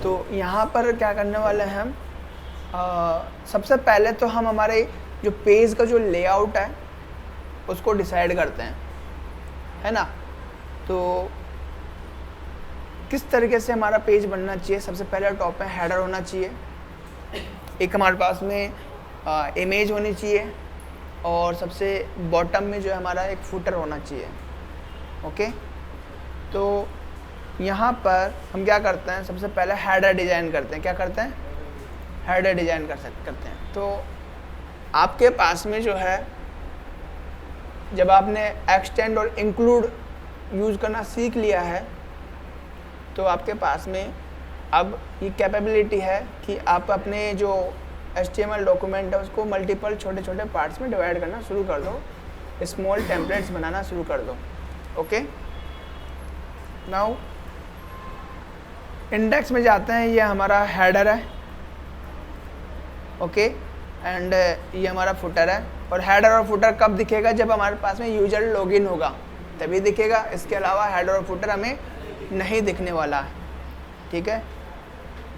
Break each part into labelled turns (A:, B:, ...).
A: तो यहाँ पर क्या करने वाले हैं हम, सबसे पहले तो हम हमारे जो पेज का जो लेआउट है उसको डिसाइड करते हैं, है ना। तो किस तरीके से हमारा पेज बनना चाहिए, सबसे पहले टॉप में हेडर होना चाहिए, एक हमारे पास में इमेज होनी चाहिए, और सबसे बॉटम में जो है हमारा एक फुटर होना चाहिए। ओके, तो यहाँ पर हम क्या करते हैं, सबसे पहले हेडर डिज़ाइन करते हैं। क्या करते हैं? हेडर डिज़ाइन करते हैं। तो आपके पास में जो है, जब आपने एक्सटेंड और इंक्लूड यूज़ करना सीख लिया है, तो आपके पास में अब ये कैपेबिलिटी है कि आप अपने जो HTML डॉक्यूमेंट है उसको मल्टीपल छोटे छोटे पार्ट्स में डिवाइड करना शुरू कर दो, स्मॉल टेम्पलेट्स बनाना शुरू कर दो। ओके, नाउ इंडेक्स में जाते हैं, ये हमारा हेडर है। ओके, एंड ये हमारा फुटर है। और हेडर और फुटर कब दिखेगा? जब हमारे पास में यूजर लॉगिन होगा तभी दिखेगा, इसके अलावा हेडर और फुटर हमें नहीं दिखने वाला है। ठीक है,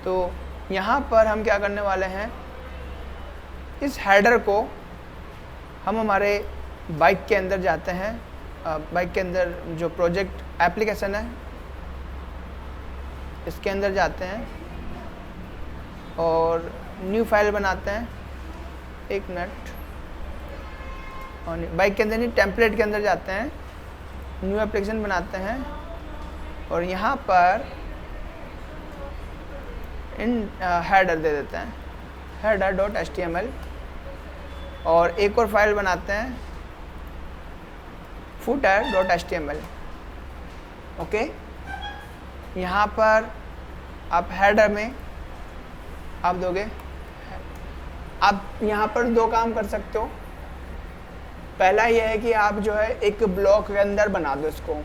A: तो यहाँ पर हम क्या करने वाले हैं, इस हेडर को हम हमारे बाइक के अंदर जाते हैं, बाइक के अंदर जो प्रोजेक्ट एप्लीकेशन है इसके अंदर जाते हैं और न्यू फाइल बनाते हैं। एक मिनट, और बाइक के अंदर नहीं, टेम्पलेट के अंदर जाते हैं, न्यू एप्लीकेशन बनाते हैं और यहाँ पर इन हेडर दे देते हैं, header.html, और एक और फाइल बनाते हैं footer.html। ओके, यहाँ पर आप हेडर में आप दोगे, आप यहाँ पर दो काम कर सकते हो। पहला यह है कि आप जो है एक ब्लॉक के अंदर बना दो इसको।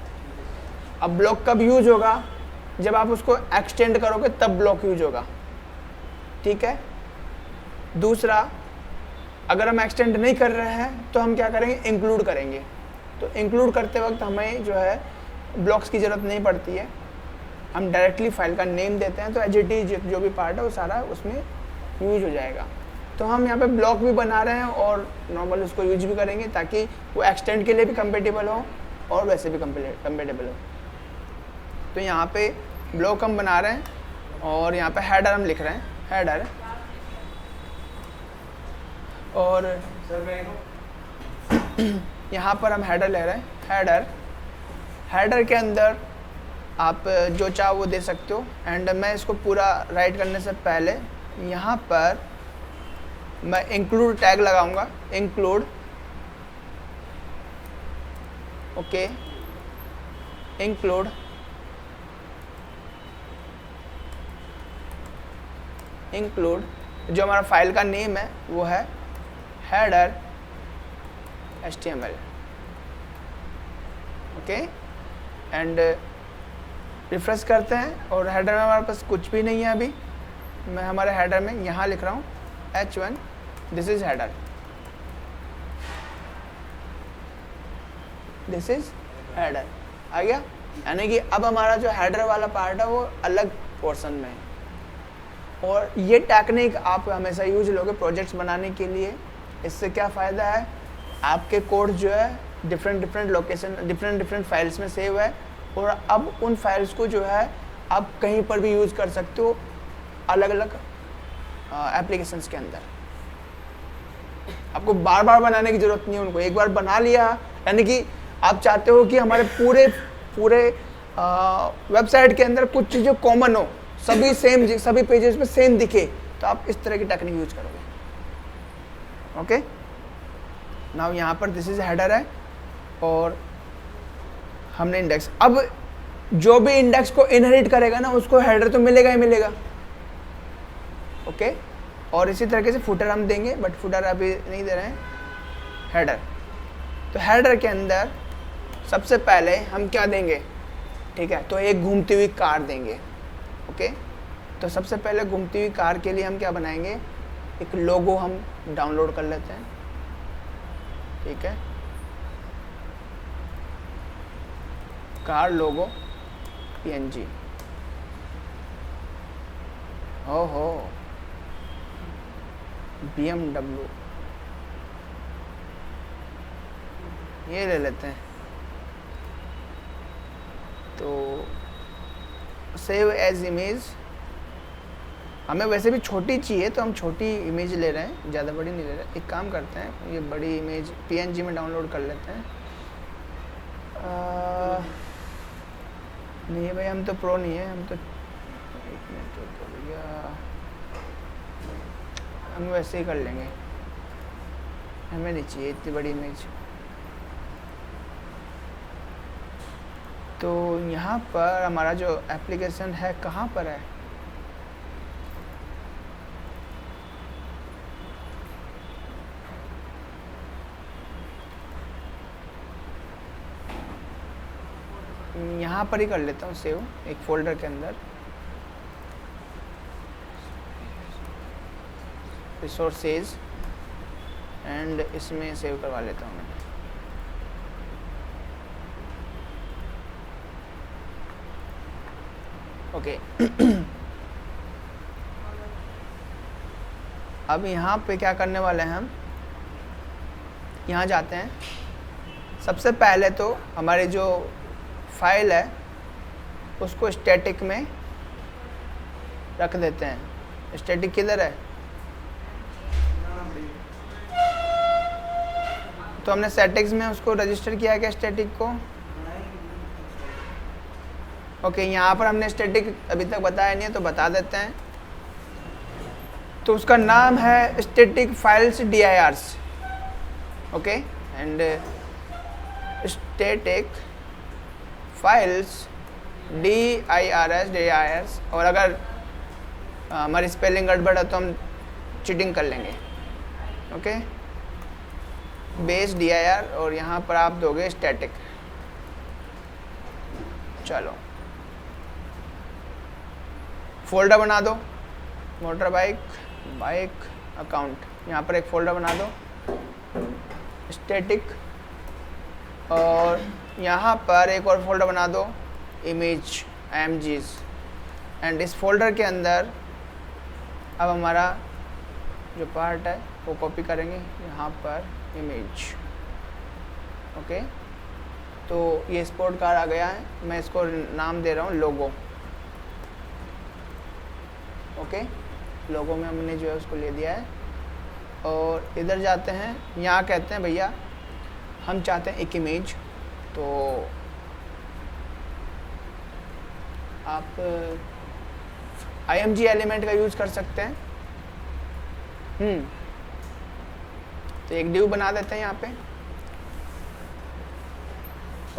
A: अब ब्लॉक कब यूज होगा? जब आप उसको एक्सटेंड करोगे तब ब्लॉक यूज होगा। ठीक है, दूसरा, अगर हम एक्सटेंड नहीं कर रहे हैं तो हम क्या करेंगे, इंक्लूड करेंगे। तो इंक्लूड करते वक्त हमें जो है ब्लॉक्स की ज़रूरत नहीं पड़ती है, हम डायरेक्टली फाइल का नेम देते हैं, तो एज इट इज जो भी पार्ट है वो सारा उसमें यूज हो जाएगा। तो हम यहाँ पे ब्लॉक भी बना रहे हैं और नॉर्मल उसको यूज भी करेंगे ताकि वो एक्सटेंड के लिए भी कंपेटेबल हो और वैसे भी कंपेटेबल हो। तो यहाँ पे ब्लॉक हम बना रहे हैं और यहाँ पे हेडर हम लिख रहे हैं, हेडर। और यहाँ पर हम हेडर ले रहे हैं, हेडर के अंदर आप जो चाहो वो दे सकते हो। एंड मैं इसको पूरा राइट करने से पहले यहाँ पर मैं इंक्लूड टैग लगाऊंगा, इंक्लूड। ओके, इंक्लूड जो हमारा फाइल का नेम है वो है header HTML। Okay, and refresh करते हैं और हेडर में हमारे पास कुछ भी नहीं है अभी। मैं हमारे हेडर में यहाँ लिख रहा हूँ H1, this is header, this is header आ गया। यानी कि अब हमारा जो हेडर वाला पार्ट है वो अलग पोर्शन में है। और ये टेक्निक आप हमेशा यूज लोगे प्रोजेक्ट्स बनाने के लिए। इससे क्या फ़ायदा है, आपके कोड जो है डिफरेंट लोकेशन, डिफरेंट फाइल्स में सेव है, और अब उन फाइल्स को जो है आप कहीं पर भी यूज़ कर सकते हो अलग अलग एप्लीकेशंस के अंदर। आपको बार बार बनाने की ज़रूरत नहीं है उनको, एक बार बना लिया। यानी कि आप चाहते हो कि हमारे पूरे वेबसाइट के अंदर कुछ चीज़ें कॉमन हो, सभी सेम, सभी पेजेस पे सेम दिखे, तो आप इस तरह की टेक्निक यूज करोगे। ओके, नाउ यहाँ पर दिस इज हेडर है और हमने इंडेक्स। अब जो भी इंडेक्स को इनहेरिट करेगा ना उसको हेडर तो मिलेगा ही मिलेगा। ओके, और इसी तरीके से फुटर हम देंगे, बट फुटर अभी नहीं दे रहे हैं, हेडर। तो हेडर के अंदर सबसे पहले हम क्या देंगे, ठीक है, तो एक घूमती हुई कार देंगे। ओके, तो सबसे पहले घूमती हुई कार के लिए हम क्या बनाएंगे, एक लोगो हम डाउनलोड कर लेते हैं। ठीक है, कार लोगो PNG। ओहो, BMW ये ले लेते हैं। तो सेव एज इमेज, हमें वैसे भी छोटी चाहिए तो हम छोटी इमेज ले रहे हैं, ज़्यादा बड़ी नहीं ले रहे। एक काम करते हैं, ये बड़ी इमेज PNG में डाउनलोड कर लेते हैं। नहीं भाई, हम तो प्रो नहीं है, हम तो एक मिनट तो भैया, हम वैसे ही कर लेंगे, हमें नहीं चाहिए इतनी बड़ी इमेज। तो यहाँ पर हमारा जो एप्लीकेशन है कहाँ पर है? यहाँ पर ही कर लेता हूँ सेव, एक फोल्डर के अंदर रिसोर्सेज, एंड इसमें सेव करवा लेता हूँ मैं। ओके अब यहाँ पे क्या करने वाले हैं हम, यहाँ जाते हैं। सबसे पहले तो हमारी जो फाइल है उसको स्टैटिक में रख देते हैं। स्टैटिक किधर है? तो हमने सेटिंग्स में उसको रजिस्टर किया क्या स्टैटिक को? ओके, यहाँ पर हमने स्टैटिक अभी तक बताया नहीं है तो बता देते हैं। तो उसका नाम है static files dirs। Okay, and static files dirs। और अगर हमारी स्पेलिंग गड़बड़ है तो हम चीटिंग कर लेंगे। ओके, बेस dir, और यहाँ पर आप दोगे स्टैटिक। चलो फोल्डर बना दो, मोटर बाइक अकाउंट, यहाँ पर एक फोल्डर बना दो स्टैटिक, और यहाँ पर एक और फोल्डर बना दो इमेज imgs। एंड इस फोल्डर के अंदर अब हमारा जो पार्ट है वो कॉपी करेंगे यहाँ पर इमेज। ओके, तो ये स्पोर्ट कार आ गया है, मैं इसको नाम दे रहा हूँ लोगो। ओके, लोगो में हमने जो है उसको ले दिया है। और इधर जाते हैं, यहाँ कहते हैं भैया हम चाहते हैं एक इमेज, तो आप img एलिमेंट का यूज़ कर सकते हैं। तो एक डिव बना देते हैं यहाँ पे,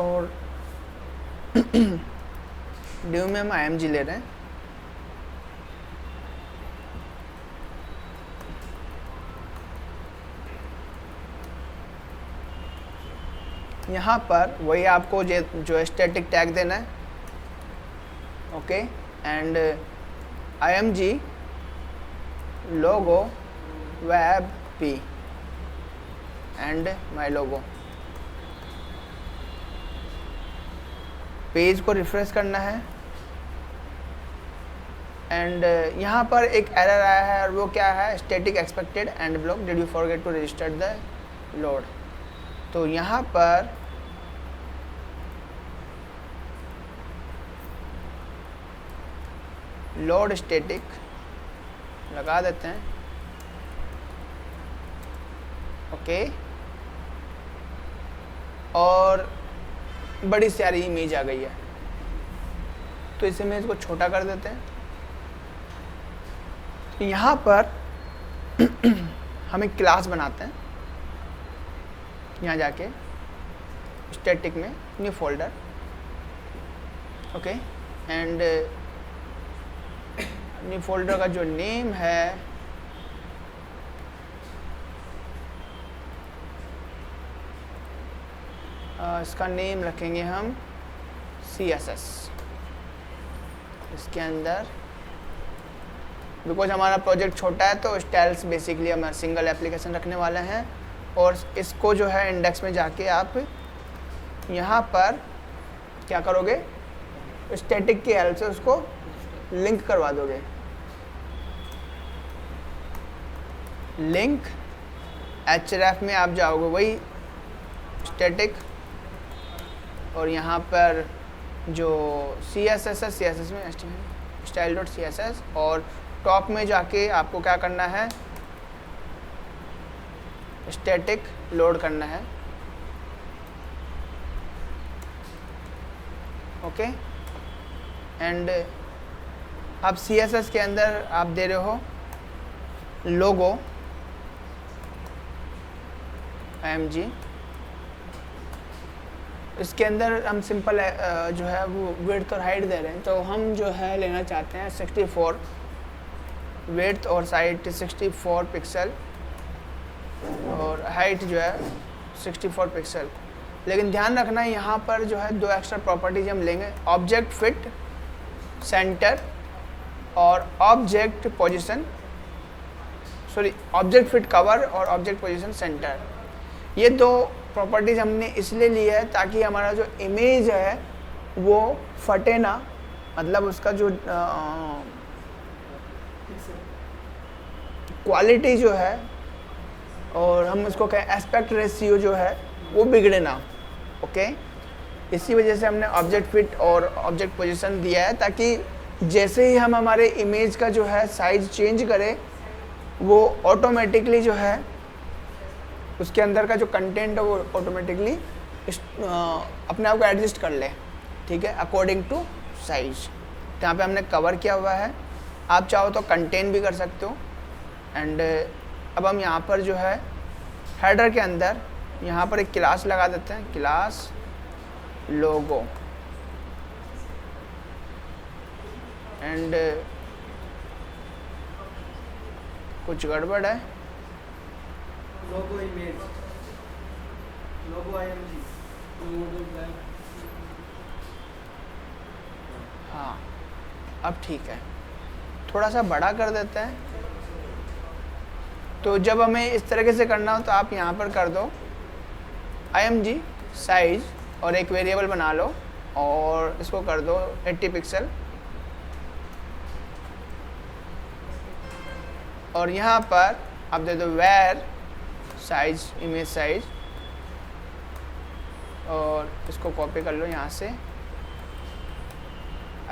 A: और डिव में हम img ले रहे हैं। यहाँ पर वही आपको जो स्टैटिक टैग देना है। Okay, and img logo web p and my logo. Page को रिफ्रेश करना है, एंड यहाँ पर एक एरर आया है, और वो क्या है? Static expected and block, did you forget to register the load. तो यहाँ पर लोड स्टैटिक लगा देते हैं। ओके, और बड़ी सारी इमेज आ गई है, तो इस इमेज को छोटा कर देते हैं। तो यहाँ पर हम एक क्लास बनाते हैं, यहाँ जाके स्टैटिक में new folder. Okay, and new folder का जो नेम है इसका नेम रखेंगे हम CSS। इसके अंदर बिकॉज हमारा प्रोजेक्ट छोटा है तो स्टाइल्स बेसिकली हम सिंगल एप्लीकेशन रखने वाले हैं, और इसको जो है इंडेक्स में जाके आप यहाँ पर क्या करोगे? स्टैटिक की हेल्प से उसको लिंक करवा दोगे। लिंक href में आप जाओगे वही स्टैटिक, और यहाँ पर जो CSS है CSS में style.css, और टॉप में जाके आपको क्या करना है, स्टैटिक लोड करना है। ओके, एंड आप CSS के अंदर आप दे रहे हो लोगो img, इसके अंदर हम सिंपल जो है वो विड्थ और हाइट दे रहे हैं, तो हम जो है लेना चाहते हैं 64 विड्थ और साइड 64 पिक्सल और हाइट जो है 64 पिक्सल। लेकिन ध्यान रखना है यहाँ पर जो है दो एक्स्ट्रा प्रॉपर्टीज हम लेंगे, ऑब्जेक्ट फिट सेंटर और object position, sorry object fit cover और ऑब्जेक्ट पोजीशन सेंटर। ये दो प्रॉपर्टीज हमने इसलिए ली है ताकि हमारा जो इमेज है वो फटे ना, मतलब उसका जो क्वालिटी जो है और हम उसको कहें एस्पेक्ट रेशियो जो है वो बिगड़े ना। ओके, इसी वजह से हमने ऑब्जेक्ट फिट और ऑब्जेक्ट पोजीशन दिया है, ताकि जैसे ही हम हमारे इमेज का जो है साइज चेंज करें वो ऑटोमेटिकली जो है उसके अंदर का जो कंटेंट है वो ऑटोमेटिकली अपने आप को एडजस्ट कर ले, ठीक है, अकॉर्डिंग टू साइज। यहाँ पे हमने कवर किया हुआ है, आप चाहो तो कंटेन भी कर सकते हो। एंड अब हम यहाँ पर जो है हेडर के अंदर यहाँ पर एक क्लास लगा देते हैं, क्लास लोगो, एंड कुछ गड़बड़ है,
B: लोगो इमेज, लोगो img,
A: हाँ अब ठीक है, थोड़ा सा बड़ा कर देते हैं। तो जब हमें इस तरीके से करना हो तो आप यहाँ पर कर दो img साइज और एक वेरिएबल बना लो और इसको कर दो 80 पिक्सल, और यहाँ पर आप दे दो वेर साइज इमेज साइज, और इसको कॉपी कर लो यहाँ से।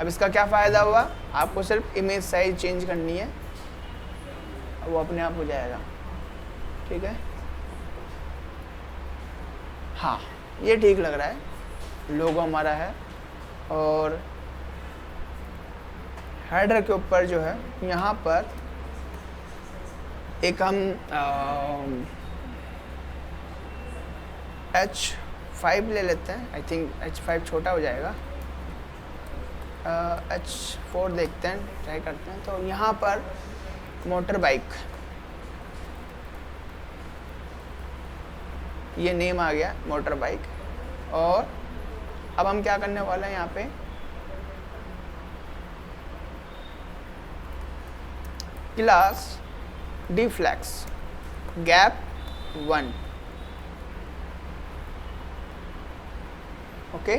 A: अब इसका क्या फ़ायदा हुआ, आपको सिर्फ इमेज साइज चेंज करनी है, वो अपने आप हो जाएगा, ठीक है। हाँ ये ठीक लग रहा है, लोगो हमारा है। और हेडर के ऊपर जो है यहाँ पर एक हम H5 ले लेते हैं, आई थिंक H5 छोटा हो जाएगा, H4 देखते हैं, ट्राई करते हैं। तो यहाँ पर मोटर बाइक, ये नेम आ गया मोटर बाइक। और अब हम क्या करने वाले हैं, यहाँ पे class d flex gap 1, okay,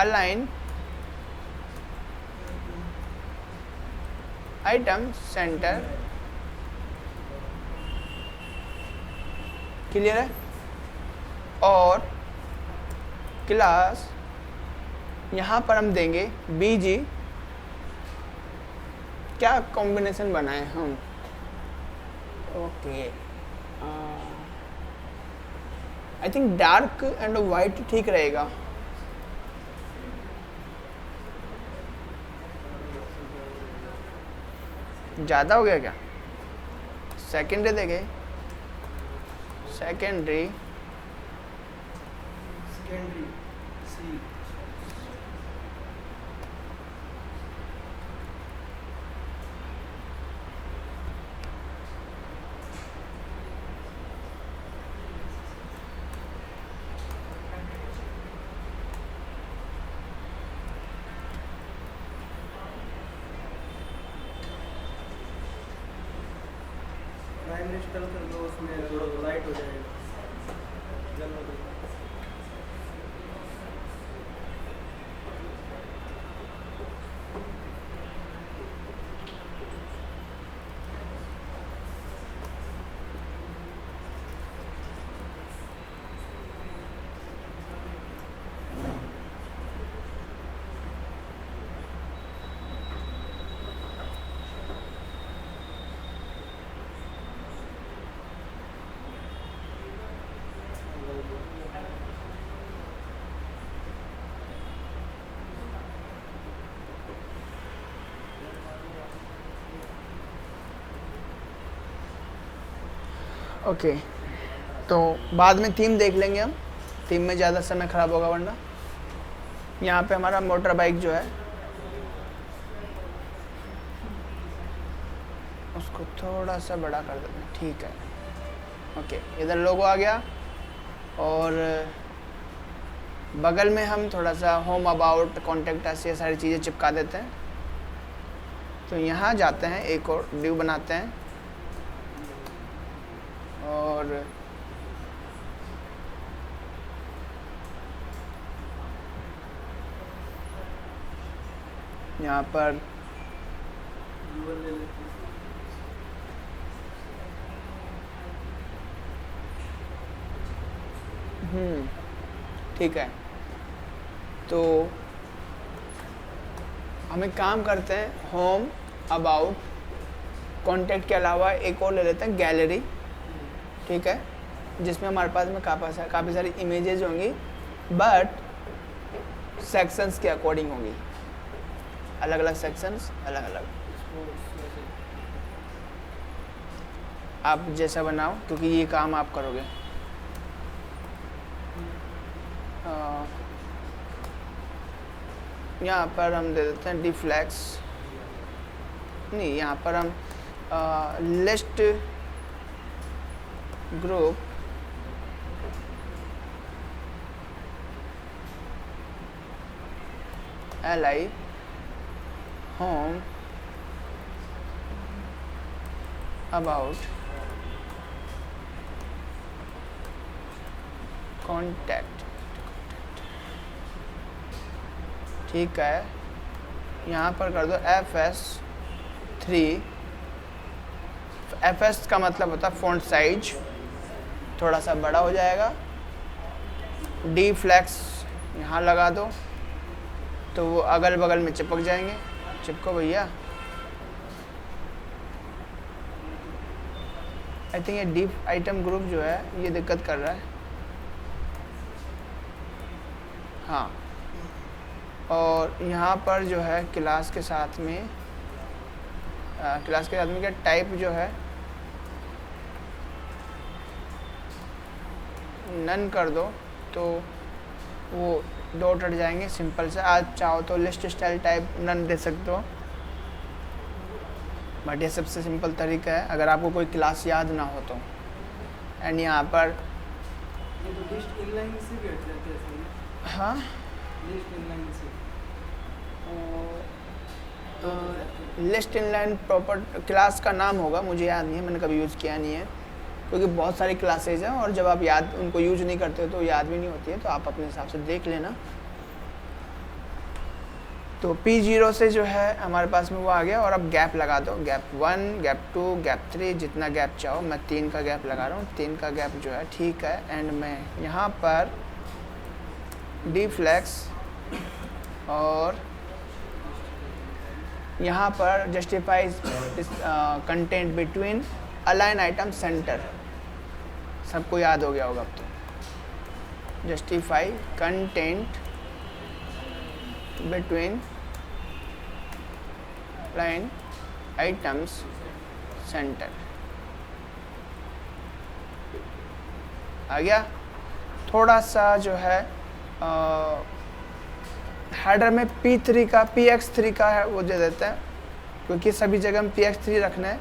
A: align item center, clear है। और क्लास यहाँ पर हम देंगे BG, क्या कॉम्बिनेशन बनाए हम, okay, I think dark and white ठीक रहेगा। ज़्यादा हो गया क्या, सेकेंडरी देंगे, सेकेंडरी
B: सी, प्राइम इंस्टॉल कर दो, उसमें थोड़ा लाइट हो जाएगा, जल्द हो जाएगा।
A: ओके, तो बाद में थीम देख लेंगे हम, थीम में ज़्यादा समय ख़राब होगा वरना। यहाँ पे हमारा मोटर बाइक जो है उसको थोड़ा सा बड़ा कर देते हैं, ठीक है। ओके, इधर लोगो आ गया और बगल में हम थोड़ा सा होम, अबाउट, कॉन्टेक्ट, ऐसी सारी चीज़ें चिपका देते हैं। तो यहाँ जाते हैं, एक और डिव बनाते हैं और यहाँ पर
B: URL ले लेते हैं।
A: ठीक है। तो हम एक काम करते हैं, होम, अबाउट, कॉन्टेक्ट के अलावा एक और ले लेते हैं, गैलरी, ठीक है, जिसमें हमारे पास में काफ़ी सारी इमेजेस होंगी, बट सेक्शंस के अकॉर्डिंग होंगी, अलग अलग सेक्शंस, अलग अलग। आप जैसा बनाओ, क्योंकि ये काम आप करोगे। यहाँ पर हम दे देते हैं डिफ्लेक्स, नहीं, यहाँ पर हम list group li home, about, contact, ठीक है। यहाँ पर कर दो FS3। FS का मतलब होता है फ़ॉन्ट साइज, थोड़ा सा बड़ा हो जाएगा। डी फ्लैक्स यहाँ लगा दो तो वो अगल बगल में चिपक जाएंगे। चिपको भैया। आई थिंक ये डी आइटम ग्रुप जो है ये दिक्कत कर रहा है। हाँ, और यहाँ पर जो है क्लास के साथ में क्या टाइप जो है नन कर दो तो वो डॉट हट जाएंगे सिंपल से। आज चाहो तो लिस्ट स्टाइल टाइप नन दे सकते हो, बट ये सबसे सिंपल तरीका है अगर आपको कोई क्लास याद ना हो तो। एंड यहाँ पर
B: ये तो लिस्ट इनलाइन से भी हट जाते हैं सही है।
A: हाँ,
B: लिस्ट इनलाइन से
A: लिस्ट इनलाइन प्रॉपर क्लास का नाम होगा, मुझे याद नहीं है, मैंने कभी यूज़ किया नहीं है, क्योंकि बहुत सारी क्लासेज हैं और जब आप याद उनको यूज नहीं करते हो तो याद भी नहीं होती है, तो आप अपने हिसाब से देख लेना। तो P0 से जो है हमारे पास में वो आ गया और अब गैप लगा दो, गैप 1, गैप 2, गैप 3, जितना गैप चाहो। मैं 3 का गैप लगा रहा हूँ, 3 का गैप जो है ठीक है। एंड मैं यहाँ पर डिफ्लेक्स और यहाँ पर justify content between align item center, सबको याद हो गया होगा अब तो। Justify content between line items center आ गया। थोड़ा सा जो है हेडर में PX3 का है वो दे देते हैं, क्योंकि सभी जगह हम PX3 रखना है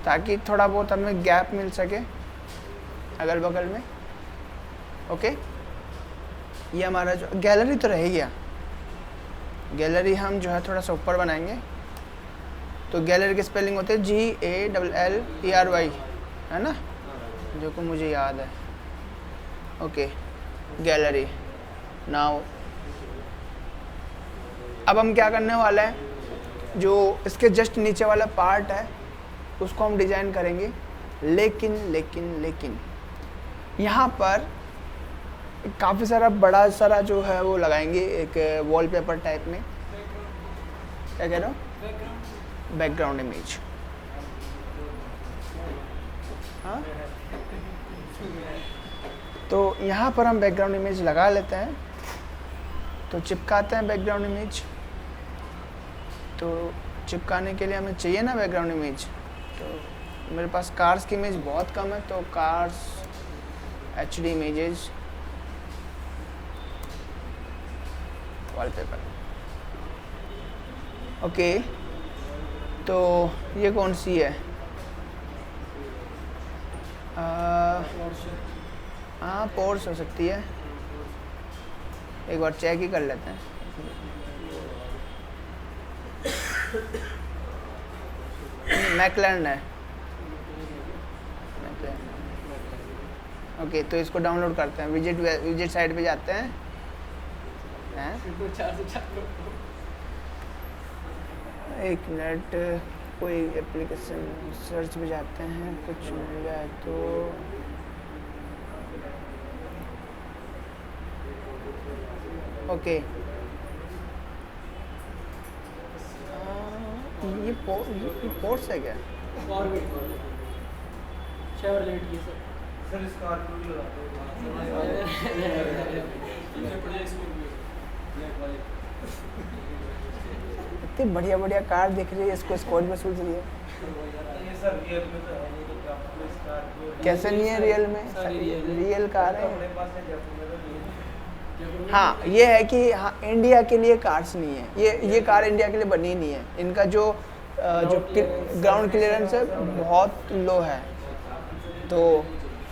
A: ताकि थोड़ा बहुत हमें गैप मिल सके अगल बगल में। ओके, ये हमारा जो गैलरी तो रह गया, गैलरी हम जो है थोड़ा सा ऊपर बनाएंगे। तो गैलरी की स्पेलिंग होते है GALLERY, है ना, जो को मुझे याद है। Okay, gallery. नाउ अब हम क्या करने वाले हैं, जो इसके जस्ट नीचे वाला पार्ट है उसको हम डिजाइन करेंगे, लेकिन यहाँ पर काफ़ी सारा बड़ा सारा जो है वो लगाएंगे एक वॉलपेपर टाइप में। क्या कह रहे हो? Background image. हाँ, तो यहाँ पर हम बैकग्राउंड इमेज लगा लेते हैं, तो चिपकाते हैं बैकग्राउंड इमेज। तो चिपकाने के लिए हमें चाहिए ना बैकग्राउंड इमेज, तो मेरे पास कार्स की इमेज बहुत कम है, तो cars HD images wallpaper. Okay, तो ये कौन सी है? हाँ, पोर्स हो सकती है, एक बार चेक ही कर लेते हैं। मैकलैंड है। ओके, तो इसको डाउनलोड करते हैं, विजिट साइट पे जाते हैं। एक मिनट, कोई एप्लीकेशन सर्च पे जाते हैं, कुछ मिल जाए तो। ओके, ये पोर्ट्स है क्या?
B: सर स्कॉर्पियो भी
A: इतनी बढ़िया बढ़िया कार दिख रही है, इसको स्कॉर्पियो में सोच रही है।
B: ये सर रियल में तो है नहीं, तो आपको स्कॉर्पियो
A: कैसे नहीं है रियल में? रियल कार है।
B: अपने पास है, जयपुर में तो नहीं है।
A: हाँ, ये है कि हाँ, इंडिया के लिए कार्स नहीं है, ये कार इंडिया के लिए बनी नहीं है। इनका जो ग्राउंड क्लियरेंस है बहुत लो है, तो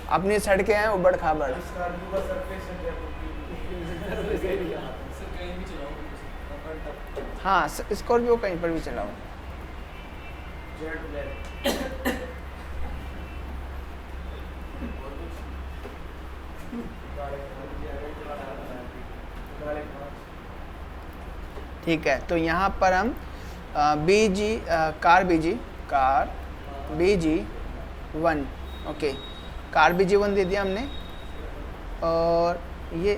A: अपनी सड़कें हैं उबड़ खाबड़।
B: स्कॉर्पियो का सरफेस है जयपुर की।
A: हाँ, स्कॉर्पियो कहीं पर भी चलाओ।
B: Jet black.
A: ठीक है, तो यहाँ पर हम car BG1, okay, car BG1 दे दिया हमने। और ये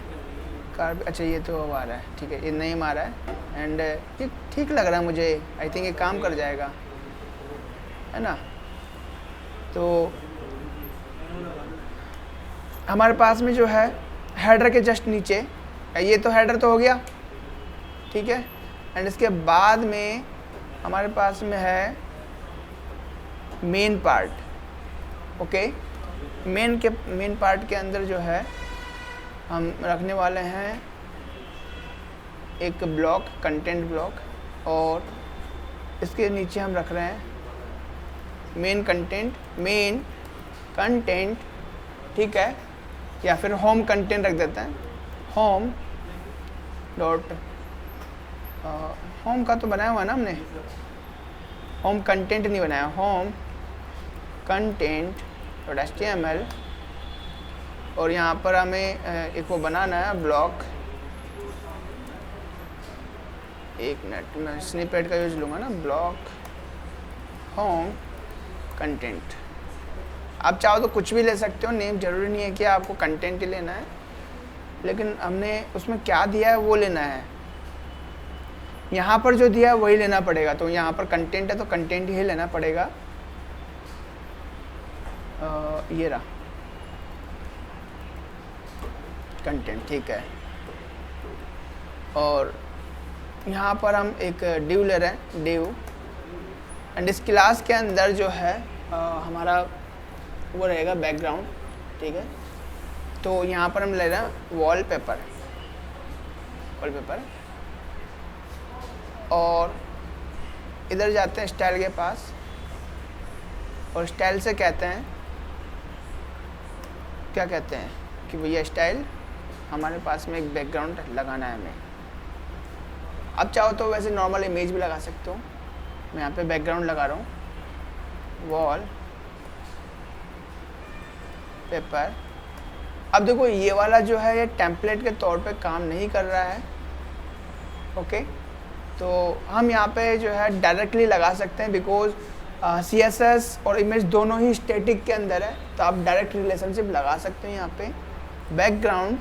A: कार, अच्छा ये तो अब आ रहा है, ठीक है, ये नेम आ रहा है एंड ये ठीक लग रहा है मुझे। आई थिंक ये काम कर जाएगा, है ना? तो हमारे पास में जो है हेडर के जस्ट नीचे, ये तो हेडर तो हो गया, ठीक है। एंड इसके बाद में हमारे पास में है main part, okay. Main part के अंदर जो है हम रखने वाले हैं एक ब्लॉक, कंटेंट ब्लॉक, और इसके नीचे हम रख रहे हैं मेन कंटेंट, ठीक है, या फिर होम कंटेंट रख देते हैं। होम का तो बनाया हुआ ना हमने, होम कंटेंट नहीं बनाया, होम कंटेंट .html, और यहाँ पर हमें एक वो बनाना है ब्लॉक। एक मिनट, मैं स्निपेट का यूज लूँगा ना, ब्लॉक होम कंटेंट। आप चाहो तो कुछ भी ले सकते हो, नेम जरूरी नहीं है कि आपको कंटेंट ही लेना है, लेकिन हमने उसमें क्या दिया है वो लेना है। यहाँ पर जो दिया है वही लेना पड़ेगा, तो यहाँ पर कंटेंट है तो कंटेंट ही लेना पड़ेगा। ये रहा कंटेंट, ठीक है। और यहाँ पर हम एक डिव ले रहे हैं, डिव, एंड इस क्लास के अंदर जो है हमारा वो रहेगा बैकग्राउंड, ठीक है। तो यहाँ पर हम ले रहे हैं वॉलपेपर, और इधर जाते हैं स्टाइल के पास, और स्टाइल से कहते हैं, क्या कहते हैं कि भैया स्टाइल हमारे पास में एक बैकग्राउंड लगाना है हमें। अब चाहो तो वैसे नॉर्मल इमेज भी लगा सकते हो, मैं यहाँ पे बैकग्राउंड लगा रहा हूँ, वॉल पेपर। अब देखो ये वाला जो है ये टेम्पलेट के तौर पे काम नहीं कर रहा है, ओके। तो हम यहाँ पे जो है डायरेक्टली लगा सकते हैं, बिकॉज CSS और इमेज दोनों ही स्टैटिक के अंदर है, तो आप डायरेक्ट रिलेशनशिप लगा सकते हैं यहाँ पे। बैकग्राउंड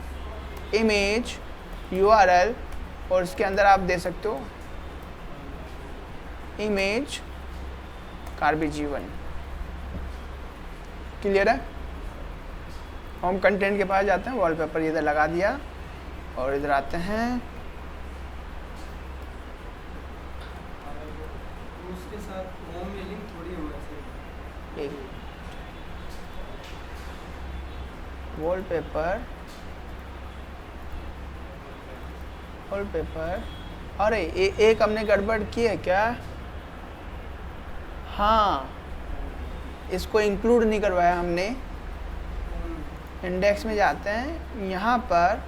A: इमेज URL, और इसके अंदर आप दे सकते हो इमेज कार BG1। क्लियर है? होम कंटेंट के पास जाते हैं, वॉलपेपर इधर लगा दिया, और इधर आते हैं,
B: उसके साथ होम में लिंक थोड़ी होना चाहिए।
A: एक वॉलपेपर, अरे एक हमने गड़बड़ की है क्या? हाँ, इसको इंक्लूड नहीं करवाया हमने। इंडेक्स में जाते हैं, यहाँ पर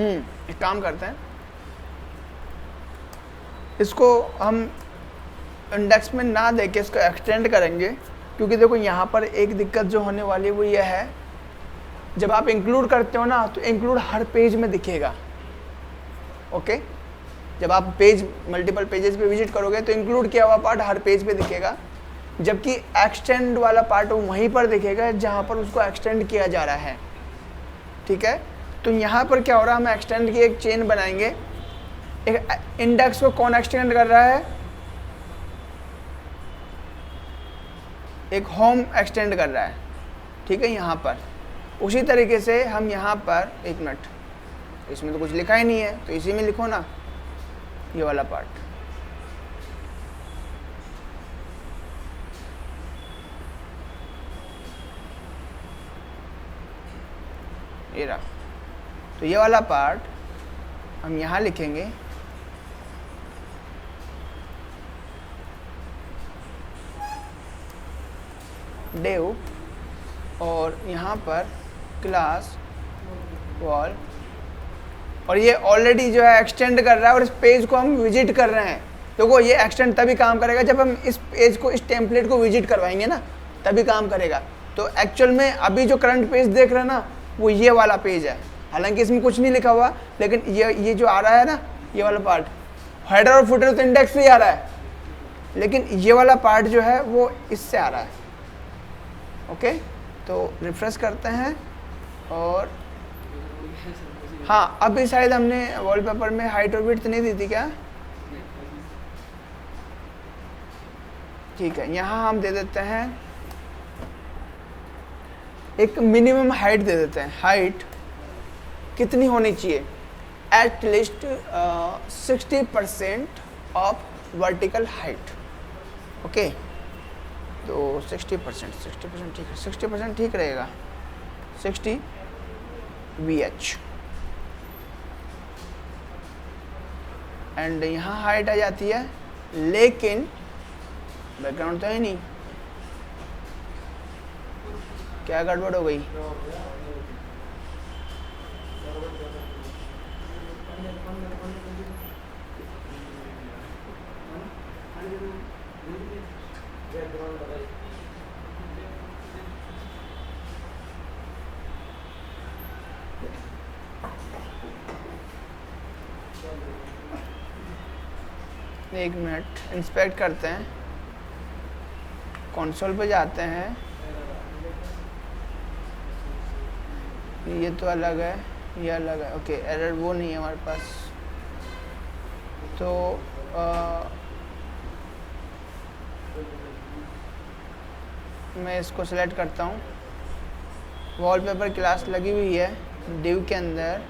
A: एक काम करते हैं, इसको हम इंडेक्स में ना देके इसको एक्सटेंड करेंगे, क्योंकि देखो यहाँ पर एक दिक्कत जो होने वाली है वो ये है, जब आप इंक्लूड करते हो ना तो इंक्लूड हर पेज में दिखेगा। ओके, जब आप पेज मल्टीपल पेजेस पे विजिट करोगे तो इंक्लूड किया हुआ पार्ट हर पेज पे दिखेगा, जबकि एक्सटेंड वाला पार्ट वहीं पर दिखेगा जहाँ पर उसको एक्सटेंड किया जा रहा है। ठीक है, तो यहाँ पर क्या हो रहा है, हम एक्सटेंड की एक चेन बनाएंगे। एक इंडेक्स को कौन एक्सटेंड कर रहा है? एक होम एक्सटेंड कर रहा है। ठीक है, यहाँ पर उसी तरीके से हम यहाँ पर, एक मिनट, इसमें तो कुछ लिखा ही नहीं है, तो इसी में लिखो ना ये वाला पार्ट। ये रहा, तो ये वाला पार्ट हम यहाँ लिखेंगे, डेव, और यहाँ पर क्लास वॉल, और ये ऑलरेडी जो है एक्सटेंड कर रहा है और इस पेज को हम विजिट कर रहे हैं। देखो ये एक्सटेंड तभी काम करेगा जब हम इस पेज को, इस टेम्पलेट को विजिट करवाएंगे ना, तभी काम करेगा। तो एक्चुअल में अभी जो करंट पेज देख रहे हैं ना, वो ये वाला पेज है, हालांकि इसमें कुछ नहीं लिखा हुआ, लेकिन ये जो आ रहा है ना, ये वाला पार्ट, हेडर और फुटर तो इंडेक्स से ही आ रहा है, लेकिन ये वाला पार्ट जो है वो इससे आ रहा है। ओके, तो रिफ्रेश करते हैं, और हाँ, अभी शायद हमने वॉलपेपर में हाइट और विड्थ नहीं दी थी क्या? ठीक है, यहाँ हम दे देते हैं एक मिनिमम हाइट दे देते हैं। हाइट कितनी होनी चाहिए? At least 60% of vertical height. Okay, तो 60% ठीक है, 60% ठीक रहेगा, 60 VH। एंड यहाँ हाइट आ जाती है, लेकिन बैकग्राउंड तो है नहीं, क्या गड़बड़ हो गई? एक मिनट, इंस्पेक्ट करते हैं, कंसोल पे जाते हैं, ये तो अलग है, ये अलग है। ओके, एरर वो नहीं है हमारे पास, तो मैं इसको सेलेक्ट करता हूँ। वॉलपेपर क्लास लगी हुई है डिव के अंदर,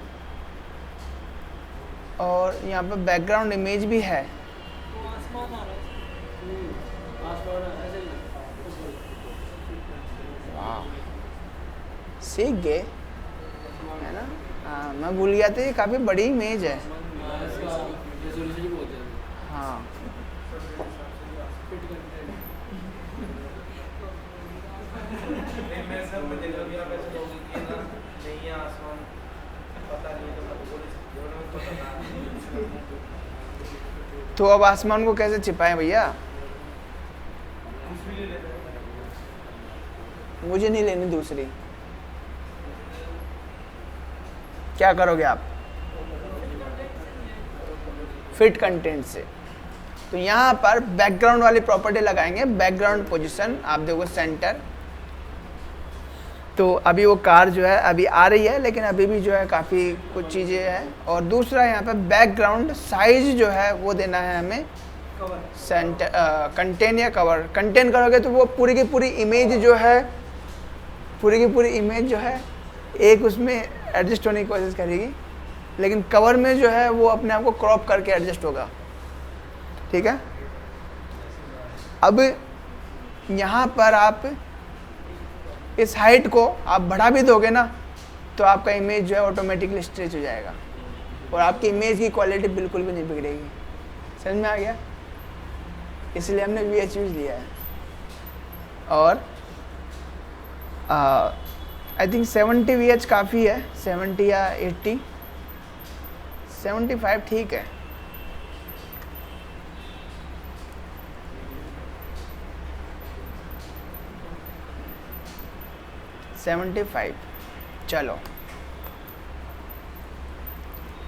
A: और यहाँ पर बैकग्राउंड इमेज भी है। सीख गए है ना? हाँ, मैं भूल गया था, ये काफ़ी बड़ी इमेज है। हाँ, तो अब आसमान को कैसे छिपाएं भैया? मुझे नहीं लेनी दूसरी, क्या करोगे आप? फिट कंटेंट से, तो यहाँ पर बैकग्राउंड वाली प्रॉपर्टी लगाएंगे, बैकग्राउंड पोजीशन, आप देखो सेंटर। तो अभी वो कार जो है अभी आ रही है, लेकिन अभी भी जो है काफ़ी कुछ चीज़ें हैं। और दूसरा यहाँ पे बैकग्राउंड साइज जो है वो देना है हमें सेंटर कंटेन या कवर। कंटेन करोगे तो वो पूरी की पूरी इमेज जो है, पूरी की पूरी इमेज जो है एक उसमें एडजस्ट होने की कोशिश करेगी, लेकिन कवर में जो है वो अपने आप को क्रॉप करके एडजस्ट होगा। ठीक है, अब यहाँ पर आप इस हाइट को आप बढ़ा भी दोगे ना तो आपका इमेज जो है ऑटोमेटिकली स्ट्रेच हो जाएगा और आपकी इमेज की क्वालिटी बिल्कुल भी नहीं बिगड़ेगी। समझ में आ गया? इसलिए हमने VH यूज लिया है। और आई थिंक 70 VH काफ़ी है, 70 या 80, 75 ठीक है। चलो,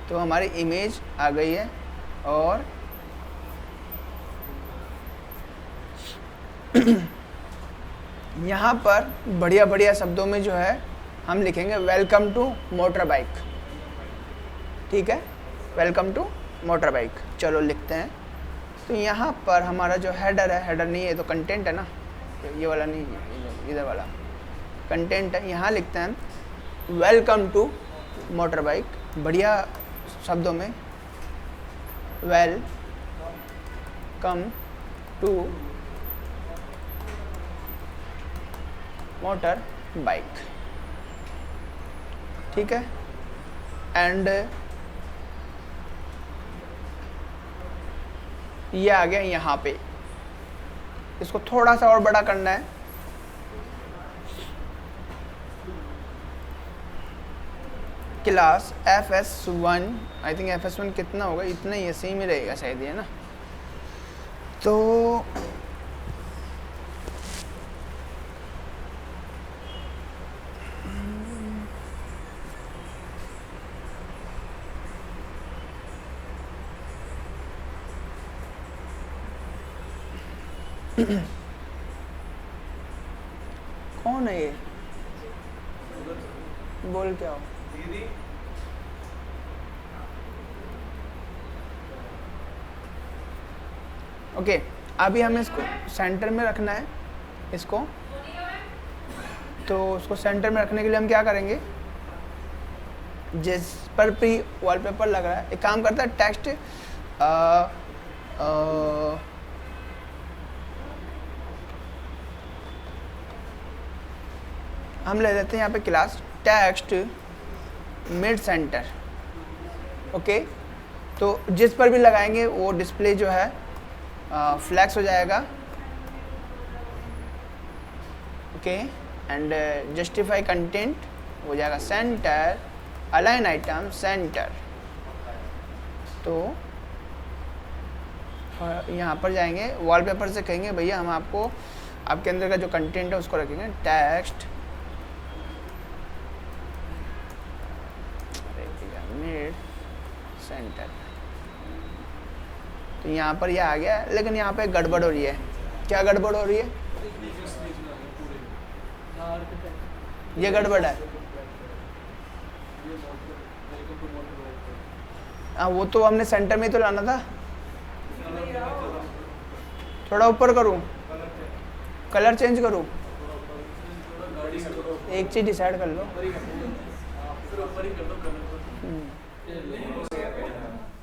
A: तो हमारी इमेज आ गई है और यहाँ पर बढ़िया बढ़िया शब्दों में जो है हम लिखेंगे वेलकम टू मोटर बाइक। ठीक है, वेलकम टू मोटर बाइक। चलो लिखते हैं। तो यहाँ पर हमारा जो हेडर है, हेडर नहीं है तो कंटेंट है ना, ये वाला नहीं, इधर वाला कंटेंट है। यहाँ लिखते हैं वेलकम टू मोटर बाइक, बढ़िया शब्दों में, वेलकम टू मोटर बाइक। ठीक है, एंड ये आ गया यहाँ पे। इसको थोड़ा सा और बड़ा करना है। Class FS1, I think FS1 कितना होगा, इतना ही ऐसे ही में रहेगा शायद, है ना। तो कौन है ये? बोल क्या हो? ओके, अभी हमें इसको सेंटर में रखना है इसको। तो उसको सेंटर में रखने के लिए हम क्या करेंगे, जिस पर भी वॉलपेपर लग रहा है, एक काम करता है, टेक्स्ट हम ले लेते हैं यहाँ पे class text mid centre. Okay, तो जिस पर भी लगाएंगे वो डिस्प्ले जो है फ्लैक्स हो जाएगा। ओके, एंड जस्टिफाई कंटेंट हो जाएगा सेंटर, अलाइन आइटम सेंटर। तो यहाँ पर जाएंगे, वॉलपेपर से कहेंगे भैया हम आपको आपके अंदर का जो कंटेंट है उसको रखेंगे टेक्स्ट मिड सेंटर। तो यहाँ पर यह आ गया, लेकिन यहाँ पे गड़बड़ हो रही है। क्या गड़बड़ हो रही है? ये गड़बड़ है। हाँ, वो तो हमने सेंटर में ही तो लाना था। थोड़ा ऊपर करूँ, कलर चेंज करूँ, एक चीज डिसाइड कर लो।